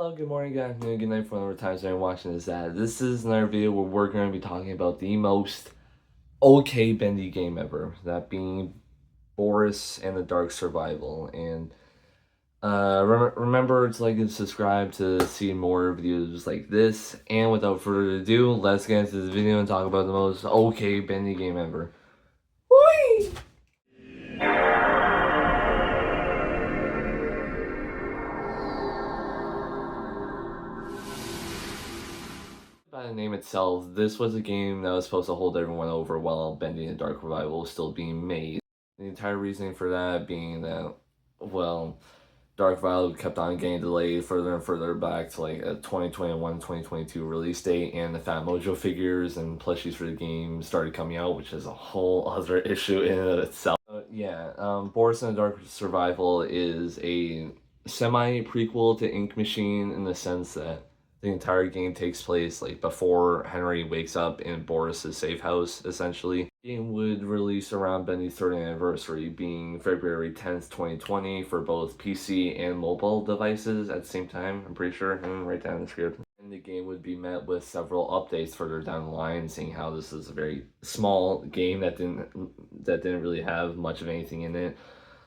Hello, good morning, good afternoon, good night for whatever times you're watching this at. This is another video where we're going to be talking about the most okay bendy game ever, that being Boris and the Dark Survival. And remember to like and subscribe to see more videos like this. And without further ado, let's get into this video and talk about the most okay bendy game ever. Whee! By the name itself, this was a game that was supposed to hold everyone over while Bendy and Dark Revival was still being made. The entire reasoning for that being that, well, Dark Revival kept on getting delayed further and further back to like a 2021-2022 release date, and the Fat Mojo figures and plushies for the game started coming out, which is a whole other issue in and of itself. Boris and the Dark Survival is a semi-prequel to Ink Machine in the sense that the entire game takes place like before Henry wakes up in Boris's safe house, essentially. The game would release around Bendy's 30th anniversary, being February 10th, 2020, for both PC and mobile devices at the same time, I'm pretty sure. I'm right down the script. And the game would be met with several updates further down the line, seeing how this is a very small game that didn't really have much of anything in it.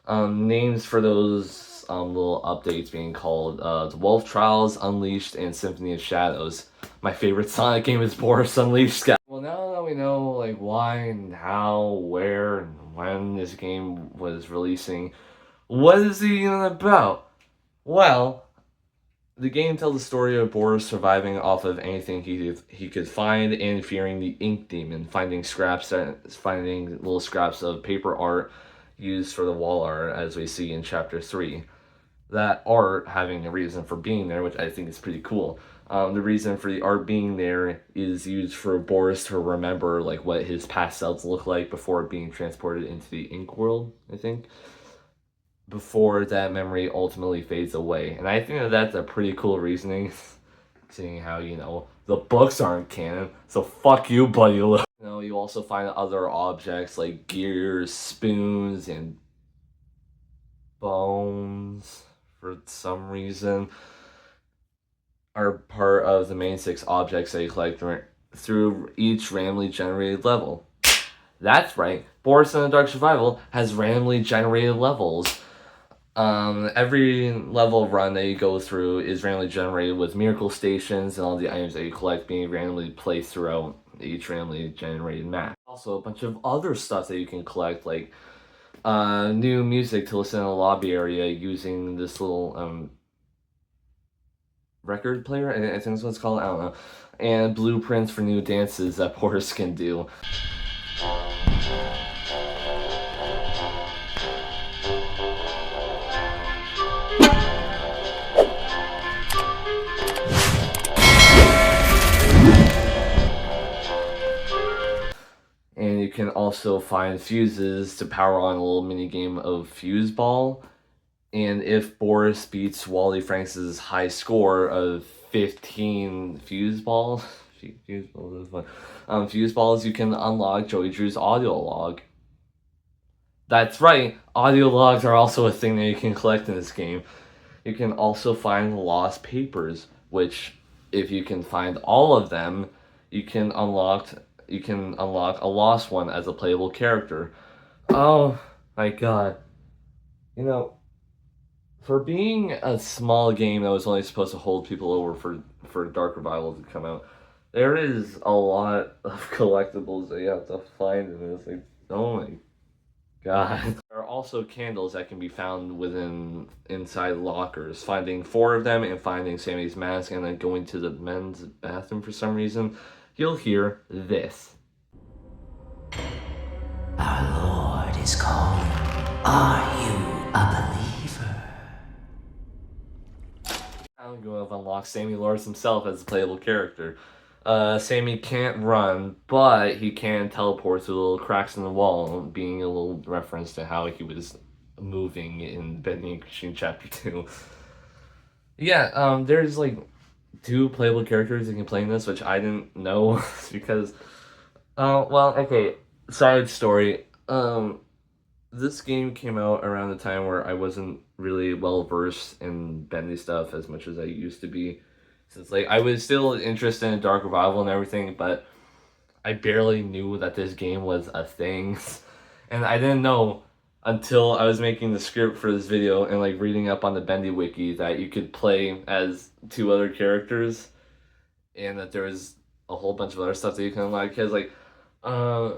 Names for those little updates being called The Wolf Trials Unleashed and Symphony of Shadows. My favorite Sonic game is Boris Unleashed. Well, now that we know like why and how, where, and when this game was releasing, what is it even about? Well, the game tells the story of Boris surviving off of anything he could find and fearing the Ink Demon, finding little scraps of paper art used for the wall art, as we see in Chapter 3. That art having a reason for being there, which I think is pretty cool. The reason for the art being there is used for Boris to remember like what his past selves look like before being transported into the ink world, I think. Before that memory ultimately fades away. And I think that that's a pretty cool reasoning, seeing how, the books aren't canon, so fuck you, buddy. You also find other objects like gears, spoons, and bones, for some reason, are part of the main 6 objects that you collect through each randomly generated level. That's right, Boris and the Dark Survival has randomly generated levels. Every level run that you go through is randomly generated, with miracle stations and all the items that you collect being randomly placed throughout each randomly generated map. Also, a bunch of other stuff that you can collect, like new music to listen in the lobby area using this little record player, I think that's what it's called, I don't know, and blueprints for new dances that Boris can do. And you can also find fuses to power on a little mini game of Fuse Ball. And if Boris beats Wally Franks' high score of 15 fuse balls, fuse balls, you can unlock Joey Drew's audio log. That's right, audio logs are also a thing that you can collect in this game. You can also find lost papers, which, if you can find all of them, you can unlock a lost one as a playable character. Oh my god. For being a small game that was only supposed to hold people over for Dark Revival to come out, there is a lot of collectibles that you have to find in this. Like, oh my god. There are also candles that can be found inside lockers. Finding 4 of them and finding Sammy's mask and then going to the men's bathroom for some reason, you'll hear this. Our Lord is calling. Are you a believer? I'm going to unlock Sammy Lawrence himself as a playable character. Sammy can't run, but he can teleport through little cracks in the wall, being a little reference to how he was moving in Bendy and Machine Chapter 2. There's like 2 playable characters you can play in this, which I didn't know because, okay, side story. This game came out around the time where I wasn't really well versed in bendy stuff as much as I used to be. Since like I was still interested in Dark Revival and everything, but I barely knew that this game was a thing. And I didn't know until I was making the script for this video and like reading up on the Bendy wiki that you could play as two other characters and that there was a whole bunch of other stuff that you can unlock. Because like uh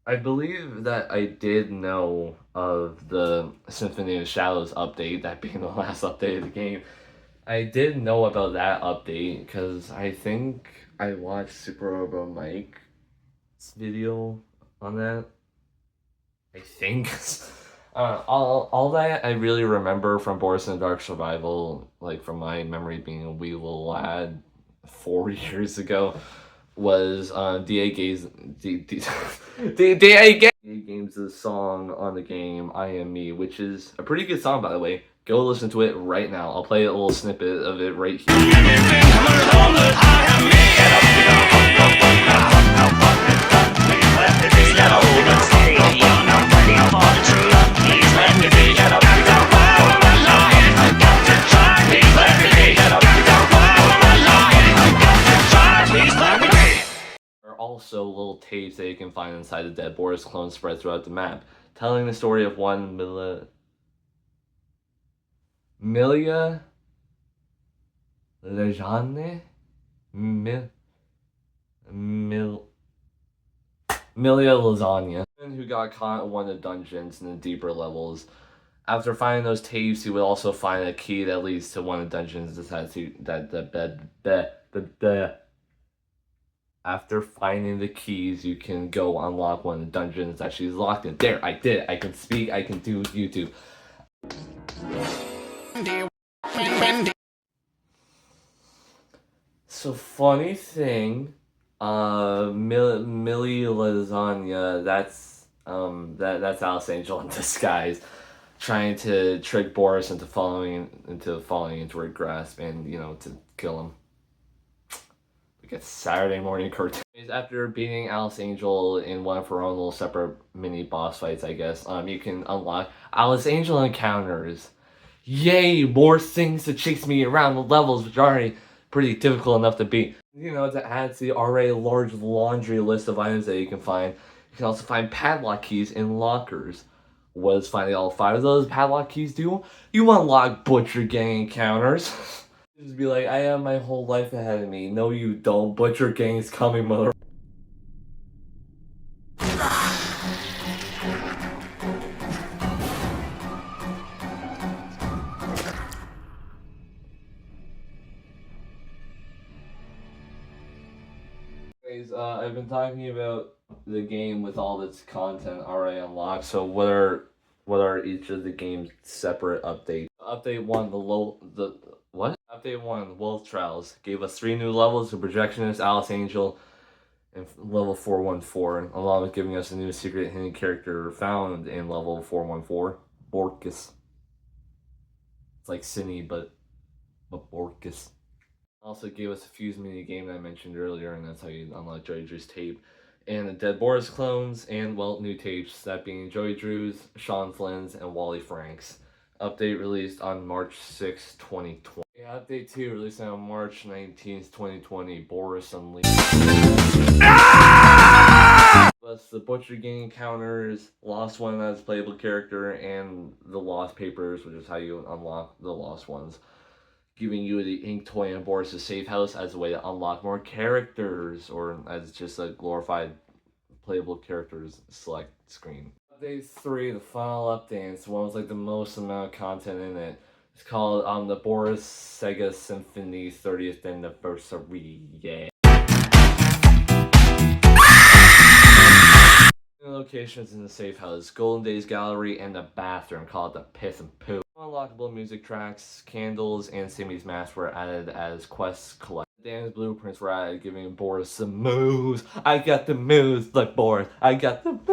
I believe that I did know of the Symphony of Shadows update, that being the last update of the game. I did know about that update because I think I watched Super Robo Mike's video on that. I think. All that I really remember from Boris and the Dark Survival, like from my memory being a wee little lad 4 years ago, was DA Games' song on the game I Am Me, which is a pretty good song, by the way. Go listen to it right now. I'll play a little snippet of it right here. Also little tapes that you can find inside the dead Boris clone spread throughout the map, telling the story of one Milia Lejane? Milia Lasagna, who got caught in one of the dungeons in the deeper levels. After finding those tapes, you would also find a key that leads to one of the dungeons After finding the keys, you can go unlock one of the dungeons that she's locked in. There, I did it. I can speak, I can do YouTube. So funny thing, Millie Lasagna, that's Alice Angel in disguise, trying to trick Boris into falling into her grasp and, you know, to kill him. Like a Saturday morning cartoon. After beating Alice Angel in one of her own little separate mini boss fights, I guess, you can unlock Alice Angel encounters. Yay! More things to chase me around the levels, which are already pretty difficult enough to beat. You know, to add to the already large laundry list of items that you can find, you can also find padlock keys in lockers. What does finding all 5 of those padlock keys do? You unlock Butcher Gang encounters. Just be like, I have my whole life ahead of me. No, you don't. Butcher Gang's coming, mother. Anyways, I've been talking about the game with all its content already unlocked. So what are each of the game's separate updates? Update 1, Update 1, Wolf Trials gave us 3 new levels: the Projectionist, Alice Angel, and level 414, along with giving us a new secret hidden character found in level 414, Boris. It's like Cine, but Boris. Also gave us a fuse mini game that I mentioned earlier, and that's how you unlock Joey Drew's tape. And the Dead Boris clones, and, well, new tapes, that being Joey Drew's, Sean Flynn's, and Wally Frank's. Update released on March 6, 2020. Yeah, update 2 released on March 19th, 2020, Boris Unleashed. Plus the Butcher Gang encounters, Lost One as playable character, and the Lost Papers, which is how you unlock the Lost Ones. Giving you the ink toy in Boris' safe house as a way to unlock more characters, or as just a glorified playable characters select screen. Update 3, the final update, it's the one with like the most amount of content in it. It's called the Boris Sega Symphony 30th Anniversary. Yeah. Locations in the safe house: Golden Days Gallery and the bathroom, called the Piss and Poo. Unlockable music tracks, candles, and Sammy's mask were added as quests collect. Dan's blueprints were added, giving Boris some moves. I got the moves like Boris. I got the moves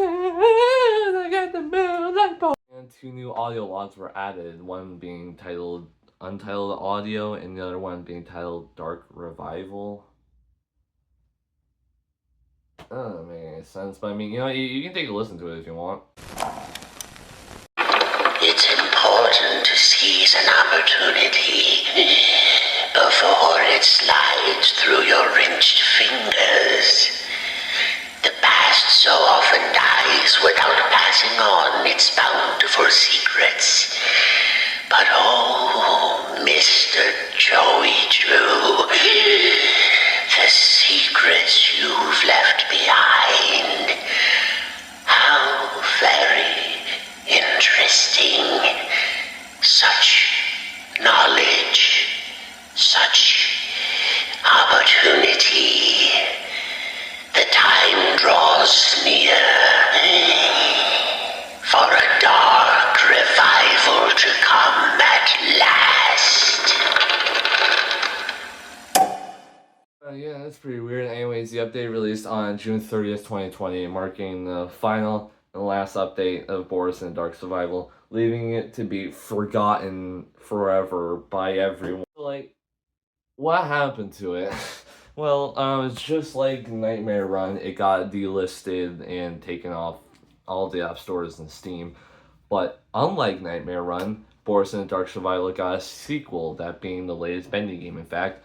like Boris. And 2 new audio logs were added, one being titled Untitled Audio and the other one being titled Dark Revival. That doesn't make any sense, but I mean, you know, you can take a listen to it if you want. It's important to see Seize an opportunity before it slides through your wrenched fingers. The past so often dies without passing on its bountiful secrets. But oh, Mr. Joey Drew, the secrets you've left behind, how very interesting. Such knowledge, such opportunity. The time draws near for a dark revival to come at last. Yeah, that's pretty weird. Anyways, the update released on June 30th, 2020, marking the final and last update of Boris and Dark Survival, leaving it to be forgotten forever by everyone. Like, what happened to it? Well, it's just like Nightmare Run. It got delisted and taken off all the app stores and Steam. But unlike Nightmare Run, Boris and the Dark Survival got a sequel, that being the latest Bendy game. In fact,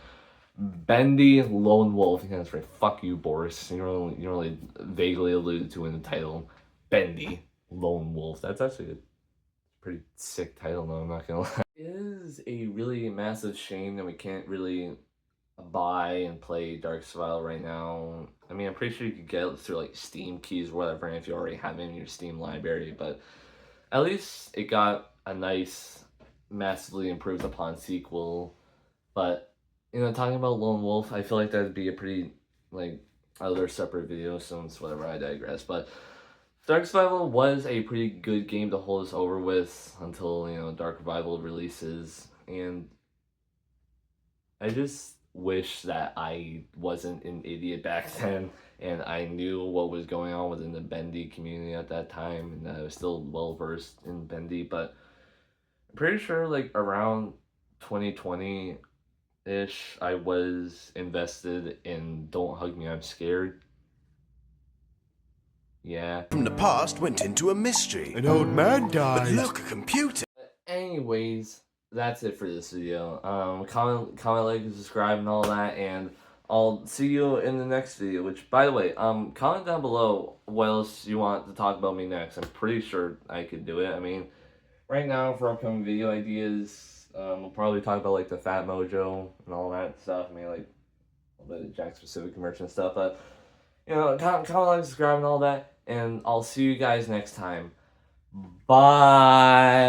Bendy Lone Wolf. Yeah, that's right. Fuck you, Boris. You're only vaguely alluded to in the title. Bendy Lone Wolf. That's actually a pretty sick title, though. I'm not gonna lie. It is a really massive shame that we can't really buy and play Dark Survival right now. I mean, I'm pretty sure you could get it through like Steam keys or whatever, if you already have it in your Steam library. But at least it got a nice, massively improved upon sequel. But talking about Lone Wolf, I feel like that'd be a pretty, like, other separate video, so it's whatever, I digress. But Dark Survival was a pretty good game to hold us over with until, Dark Revival releases. And I just wish that I wasn't an idiot back then and I knew what was going on within the Bendy community at that time, and that I was still well versed in Bendy. But I'm pretty sure, like, around 2020 ish, I was invested in Don't Hug Me, I'm Scared. Yeah. From the past went into a mystery. An old man died. But look, a computer. But anyways, that's it for this video. Comment, like, and subscribe, and all that, and I'll see you in the next video. Which, by the way, comment down below what else you want to talk about me next. I'm pretty sure I could do it. I mean, right now for upcoming video ideas, we'll probably talk about like the Fat Mojo and all that stuff. I mean, like a little bit of Jack Specific merch and stuff. But comment, like, subscribe, and all that. And I'll see you guys next time. Bye.